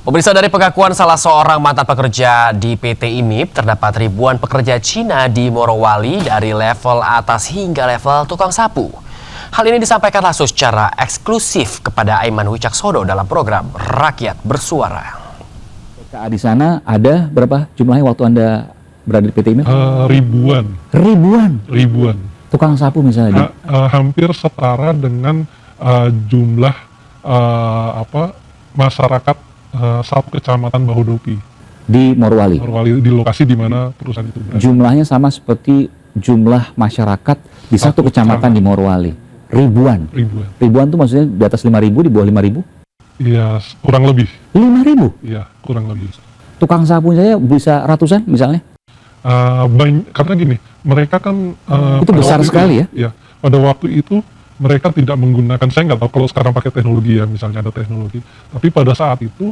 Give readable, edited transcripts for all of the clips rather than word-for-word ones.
Pemirsa, dari pengakuan salah seorang mantan pekerja di PT IMIP, terdapat ribuan pekerja Cina di Morowali dari level atas hingga level tukang sapu. Hal ini disampaikan langsung secara eksklusif kepada Aiman Wicaksono dalam program Rakyat Bersuara. TKA di sana ada berapa jumlahnya waktu Anda berada di PT IMIP? Ribuan. Ribuan? Tukang sapu misalnya? Hampir setara dengan jumlah masyarakat satu kecamatan Bahodopi Di Morowali? Morowali, di lokasi di mana perusahaan itu berada. Jumlahnya sama seperti jumlah masyarakat di satu kecamatan di Morowali? Ribuan? Ribuan itu maksudnya di atas 5.000, di bawah 5.000? Iya, kurang lebih. 5.000? Iya, kurang lebih. Tukang sapu saya bisa ratusan misalnya? Karena gini, mereka kan itu besar sekali ya? Iya, pada waktu itu mereka tidak menggunakan, saya nggak tahu kalau sekarang pakai teknologi ya, misalnya ada teknologi, tapi pada saat itu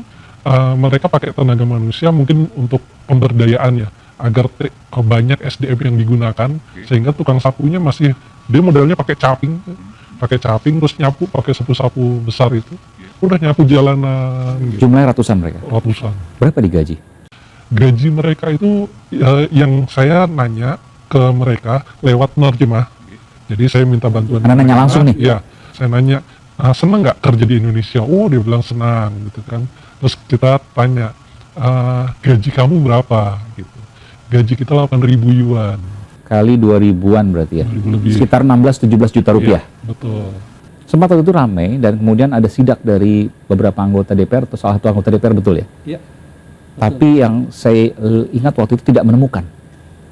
mereka pakai tenaga manusia mungkin untuk pemberdayaan ya, agar banyak SDM yang digunakan, sehingga tukang sapunya masih, dia modelnya pakai caping terus nyapu pakai sapu-sapu besar itu, udah nyapu jalanan gitu. Jumlahnya ratusan mereka? Ratusan. Berapa digaji? Gaji mereka itu yang saya nanya ke mereka lewat penerjemah. Jadi saya minta bantuan. Anda nanya langsung nih? Iya, saya nanya, senang nggak kerja di Indonesia? Oh, dia bilang senang gitu kan. Terus kita tanya, gaji kamu berapa? Gitu. Gaji kita 8.000 yuan. Kali 2.000-an berarti ya? Lebih. Sekitar 16-17 juta rupiah? Iya, betul. Sempat waktu itu ramai dan kemudian ada sidak dari beberapa anggota DPR atau salah satu anggota DPR, betul ya? Iya. Tapi yang saya ingat waktu itu tidak menemukan.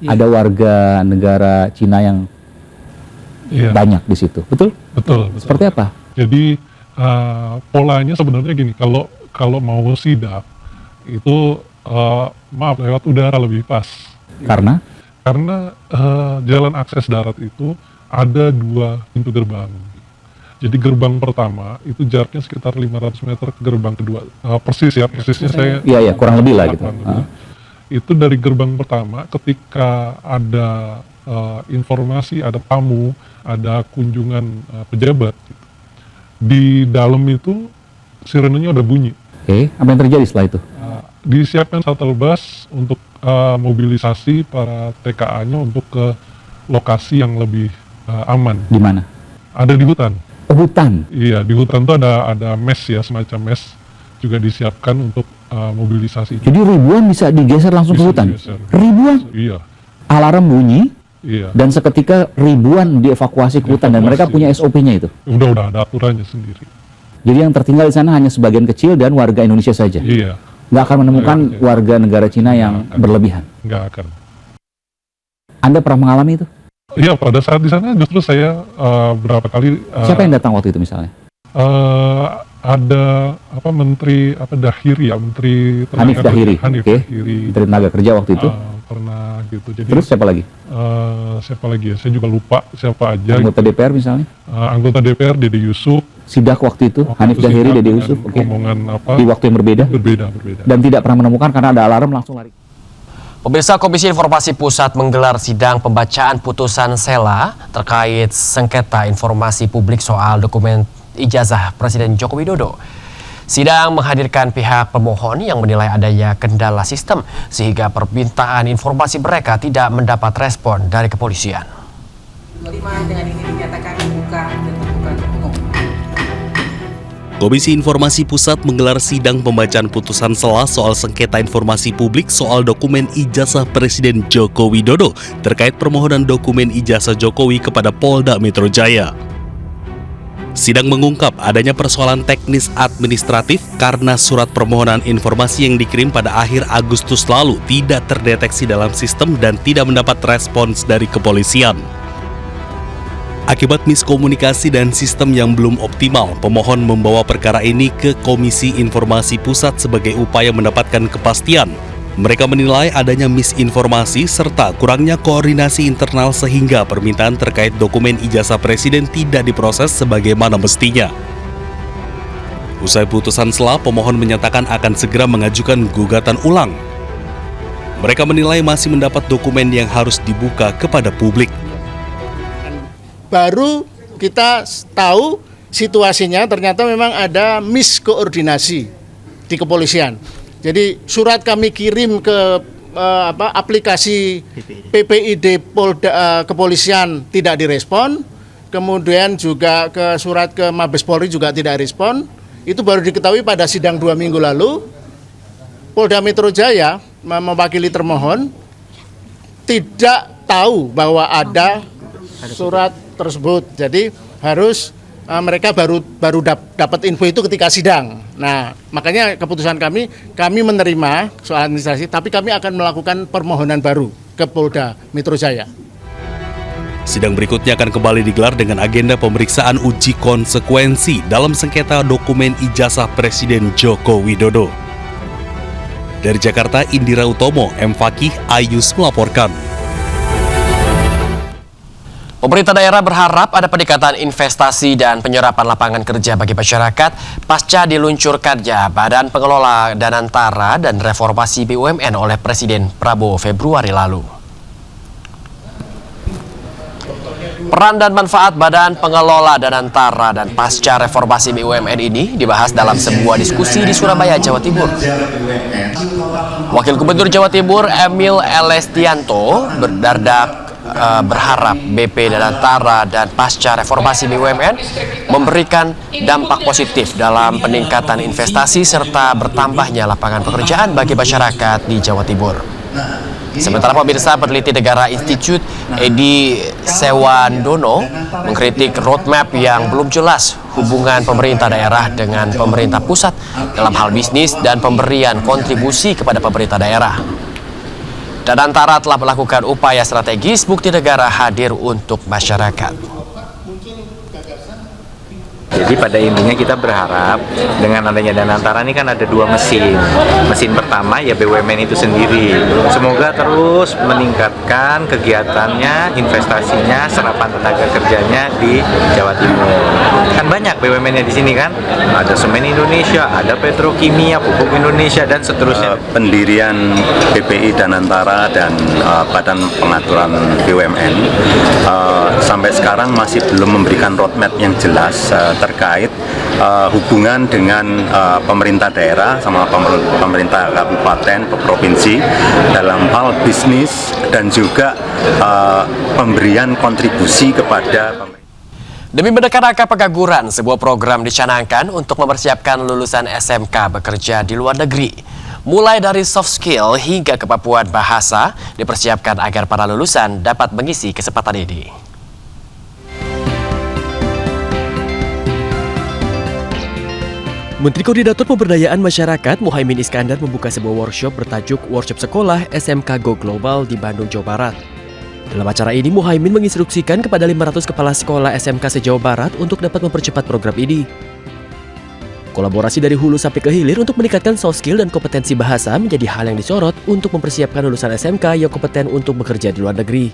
Iya. Ada warga negara Cina yang banyak di situ, betul? Betul. Seperti apa? Jadi polanya sebenarnya gini, kalau mau sidak itu lewat udara lebih pas. Karena jalan akses darat itu ada 2 pintu gerbang. Jadi gerbang pertama itu jaraknya sekitar 500 meter ke gerbang kedua. Persisnya saya. Iya, kurang lebih lah gitu. Itu dari gerbang pertama, ketika ada informasi, ada tamu, ada kunjungan pejabat, gitu, di dalam itu sirenenya udah bunyi. Oke, apa yang terjadi setelah itu? Disiapkan shuttle bus untuk mobilisasi para TKA-nya untuk ke lokasi yang lebih aman. Di mana? Ada di hutan. Oh, hutan? Iya, di hutan tuh ada mes ya, semacam mes juga disiapkan untuk mobilisasi. Jadi ribuan bisa digeser langsung ke hutan? Ribuan? Iya. Alarm bunyi? Iya. Dan seketika ribuan dievakuasi ke hutan dan mereka punya SOP-nya itu? Udah ada aturannya sendiri. Jadi yang tertinggal di sana hanya sebagian kecil dan warga Indonesia saja? Iya. Nggak akan menemukan warga negara Cina yang berlebihan? Nggak akan. Anda pernah mengalami itu? Iya, pada saat di sana justru saya berapa kali. Siapa yang datang waktu itu misalnya? Ada Menteri Dahiri ya, Menteri Hanif Dahiri. Dahiri. Menteri Tenaga Kerja waktu itu? Pernah gitu. Jadi, terus siapa lagi? Siapa lagi ya? Saya juga lupa siapa aja. Anggota DPR misalnya? Anggota DPR Dede Yusuf. Sidak waktu itu? Hanif Dahiri, Dede Yusuf. Omongan di waktu yang berbeda? Berbeda. Dan tidak pernah menemukan karena ada alarm langsung lari. Pemirsa, Komisi Informasi Pusat menggelar sidang pembacaan putusan sela terkait sengketa informasi publik soal dokumen ijazah Presiden Joko Widodo. Sidang menghadirkan pihak pemohon yang menilai adanya kendala sistem sehingga permintaan informasi mereka tidak mendapat respon dari kepolisian. Dengan ini dinyatakan dibuka dan terbuka untuk umum. Komisi Informasi Pusat menggelar sidang pembacaan putusan sela soal sengketa informasi publik soal dokumen ijazah Presiden Joko Widodo terkait permohonan dokumen ijazah Jokowi kepada Polda Metro Jaya. Sidang mengungkap adanya persoalan teknis administratif karena surat permohonan informasi yang dikirim pada akhir Agustus lalu tidak terdeteksi dalam sistem dan tidak mendapat respons dari kepolisian. Akibat miskomunikasi dan sistem yang belum optimal, pemohon membawa perkara ini ke Komisi Informasi Pusat sebagai upaya mendapatkan kepastian. Mereka menilai adanya misinformasi serta kurangnya koordinasi internal sehingga permintaan terkait dokumen ijazah Presiden tidak diproses sebagaimana mestinya. Usai putusan sela, pemohon menyatakan akan segera mengajukan gugatan ulang. Mereka menilai masih mendapat dokumen yang harus dibuka kepada publik. Baru kita tahu situasinya ternyata memang ada miskoordinasi di kepolisian. Jadi surat kami kirim ke aplikasi PPID Polda kepolisian tidak direspon, kemudian juga ke surat ke Mabes Polri juga tidak respon. Itu baru diketahui pada sidang 2 minggu lalu. Polda Metro Jaya mewakili termohon tidak tahu bahwa ada surat tersebut. Jadi harus mereka baru dapat info itu ketika sidang. Nah, makanya keputusan kami menerima soal administrasi, tapi kami akan melakukan permohonan baru ke Polda Metro Jaya. Sidang berikutnya akan kembali digelar dengan agenda pemeriksaan uji konsekuensi dalam sengketa dokumen ijazah Presiden Joko Widodo. Dari Jakarta, Indira Utomo, M. Fakih, Ayus melaporkan. Pemerintah daerah berharap ada peningkatan investasi dan penyerapan lapangan kerja bagi masyarakat pasca diluncurkannya Badan Pengelola Danantara dan Reformasi BUMN oleh Presiden Prabowo Februari lalu. Peran dan manfaat Badan Pengelola Danantara dan pasca reformasi BUMN ini dibahas dalam sebuah diskusi di Surabaya, Jawa Timur. Wakil Gubernur Jawa Timur Emil Elestianto berharap BP Danantara dan pasca reformasi BUMN memberikan dampak positif dalam peningkatan investasi serta bertambahnya lapangan pekerjaan bagi masyarakat di Jawa Timur. Sementara pemirsa, peneliti Negara Institute Edi Sewandono mengkritik roadmap yang belum jelas hubungan pemerintah daerah dengan pemerintah pusat dalam hal bisnis dan pemberian kontribusi kepada pemerintah daerah. Danantara telah melakukan upaya strategis bukti negara hadir untuk masyarakat. Jadi pada intinya kita berharap dengan adanya Danantara ini kan ada 2 mesin. Mesin pertama ya BUMN itu sendiri. Semoga terus meningkatkan kegiatannya, investasinya, serapan tenaga kerjanya di Jawa Timur. Kan banyak BUMN-nya di sini kan. Ada Semen Indonesia, ada Petrokimia, Pupuk Indonesia dan seterusnya. Pendirian BPI Danantara dan Badan Pengaturan BUMN sampai sekarang masih belum memberikan roadmap yang jelas terkait hubungan dengan pemerintah daerah sama pemerintah kabupaten, provinsi dalam hal bisnis dan juga pemberian kontribusi kepada pemerintah. Demi menekan angka pengangguran, sebuah program dicanangkan untuk mempersiapkan lulusan SMK bekerja di luar negeri. Mulai dari soft skill hingga kemampuan bahasa dipersiapkan agar para lulusan dapat mengisi kesempatan ini. Menteri Koordinator Pemberdayaan Masyarakat Muhaimin Iskandar membuka sebuah workshop bertajuk Workshop Sekolah SMK Go Global di Bandung, Jawa Barat. Dalam acara ini, Muhaimin menginstruksikan kepada 500 kepala sekolah SMK se-Jawa Barat untuk dapat mempercepat program ini. Kolaborasi dari hulu sampai ke hilir untuk meningkatkan soft skill dan kompetensi bahasa menjadi hal yang disorot untuk mempersiapkan lulusan SMK yang kompeten untuk bekerja di luar negeri.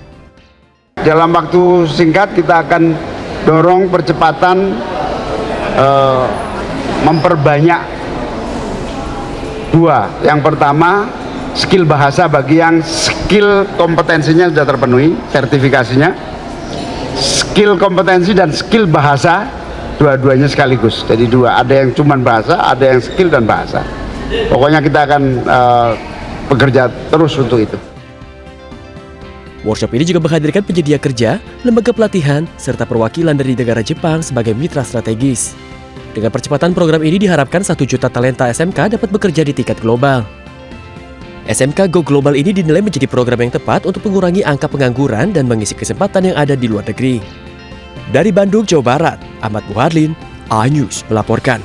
Dalam waktu singkat kita akan dorong percepatan memperbanyak 2. Yang pertama, skill bahasa bagi yang skill kompetensinya sudah terpenuhi, sertifikasinya. Skill kompetensi dan skill bahasa dua-duanya sekaligus. Jadi 2, ada yang cuman bahasa, ada yang skill dan bahasa. Pokoknya kita akan bekerja terus untuk itu. Workshop ini juga menghadirkan penyedia kerja, lembaga pelatihan, serta perwakilan dari negara Jepang sebagai mitra strategis. Dengan percepatan program ini diharapkan 1 juta talenta SMK dapat bekerja di tingkat global. SMK Go Global ini dinilai menjadi program yang tepat untuk mengurangi angka pengangguran dan mengisi kesempatan yang ada di luar negeri. Dari Bandung, Jawa Barat, Ahmad Muharlin, iNews melaporkan.